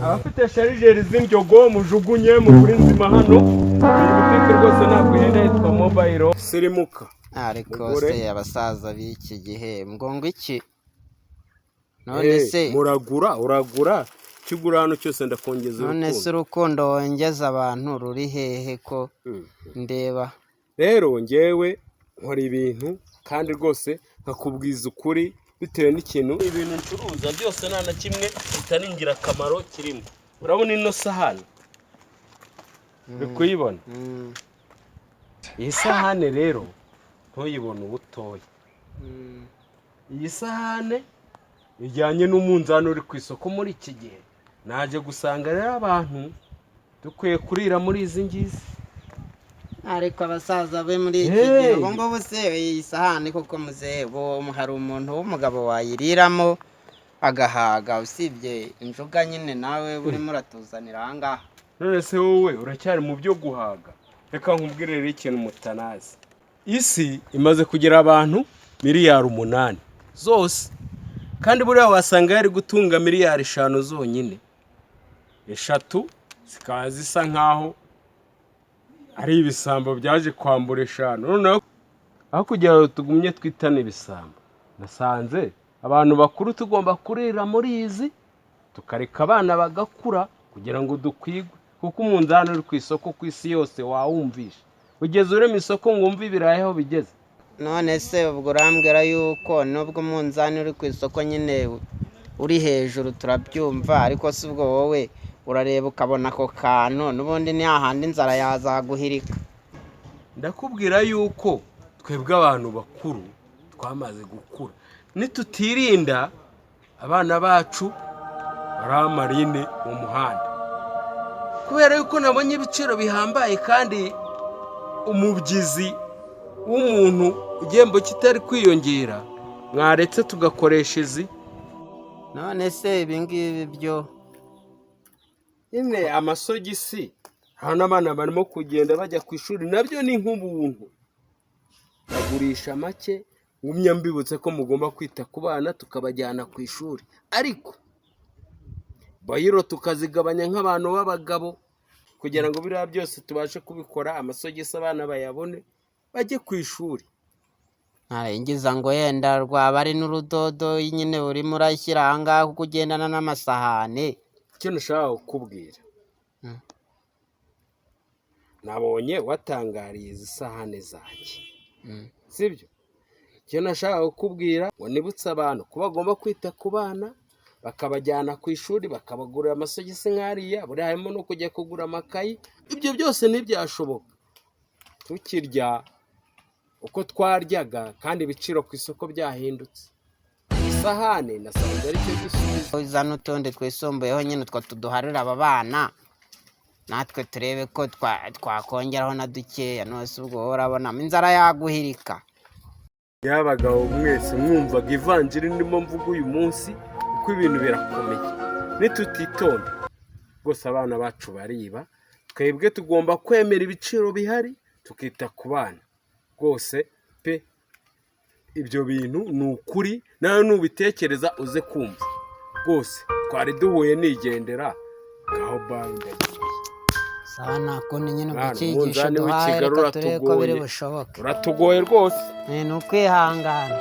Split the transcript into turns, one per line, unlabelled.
abafite sharijeri z'indyogo mujugunye muri nzima hano butike rwose ntabwo ihenda yitwa mobile sirimuka
ariko se abasaza b'iki gihe ngo iki none se
uragura kigura hano cyose ndakongeza urukundo
none se urukundo wongeza abantu ruri hehe ko ndeba
rero ngewe nkora ibintu kandi rwose nkakubwiza ukuri bitewe n'ikintu ibintu ncuruza byose nta na kimwe kitari ingirakamaro kirimo urabona ino sahani uri kuyibona iyi sahane rero ntuyibone ubutoya iyi sahane ijyanye n'umunzani uri ku isoko muri iki gihe naje gusanga rero abantu dukwiye kurira muri izi ngizi
ariko abasaza be muri iki gihe ubu ngubu se iyi sahani koko muzehe hari umuntu w'umugabo wayiriramo agahaga usibye injuga nyine nawe urimo uratuzanira aha ngaha
none se wowe uracyari mu byo guhaga reka nkubwire rero ikintu mutanazi isi imaze kugira abantu miliyari 8 zose kandi buriya wasanga yari gutunga miliyari 5 zonyine 3 zikaba zisa nkaho ari ibisambo byaje kwambura 5 noneho aho kugira ngo tugumye twitane ibisambo nasanze abantu bakuru tugomba kurira muri izi tukareka abana bagakura kugira ngo dukwigwe kuko umunzani uri ku isoko ku isi yose wawumvisha ugeze uri mu isoko ngo umve ibirayeho bigeze
none se ubwo urambwira yuko nubwo umunzani uri ku isoko nyine uri hejuru turabyumva ariko si ubwo wowe urareba ukabona ako kantu n'ubundi ni hahandi inzara yazaguhirika
ndakubwira yuko twebwe abantu bakuru twamaze gukura nitutirinda abana bacu baramarine mu muhanda kubera yuko nabonye ibiciro bihambaye kandi umubyizi w'umuntu igihembo kitari kwiyongera mwaretse tugakoresha izi
none se ibi ngibi byo
nyine amasogisi hano abana barimo kugenda bajya ku ishuri nabyo ni nk'ubuntu bagurisha make ngumya mbibutse ko mugomba kwita ku bana tukabajyana ku ishuri ariko bayiro tukazigabanya nk'abantu b'abagabo kugira ngo biriya byose tubashe kubikora amasogisi abana bayabone bajye ku ishuri
ngiza ngo yenda rwaba ari n'urudodo nyine urimo urashyira aha ngaha kuko ugendana n'amasahane
icyo nashaka kukubwira nabonye watangariye izi sahane zanjye sibyo icyo nashaka kukubwira ngo nibutse abantu ko bagomba kwita ku bana bakabajyana ku ishuri bakabagurira amasogisi nk'ariya buri harimo no kujya kugura amakayi ibyo byose ntibyashoboka tukirya uko twaryaga kandi ibiciro ku isoko byahindutse isahane nasanze ari cyo gisubizo
uza n'utundi twisumbuyeho nyine utwo tuduharira aba bana natwe turebe ko twakongeraho na dukeya nose ubwo urabonamo inzara yaguhirika
y'abagabo mwese mwumvaga ivanjiri ndimo mvuga uyu munsi kuko ibintu birakomeye nitutitonda rwose abana bacu bariba twebwe tugomba kwemera ibiciro bihari tukita ku bana rwose pe ibyo bintu ni ukuri nawe nubitekereza uze kumva rwose twari duhuye nigendera ngaho bande
sawa nakundi nyine ukigisha duhaye reka turebe ko biri bushoboke
uratugoye rwose
ni ukwihangana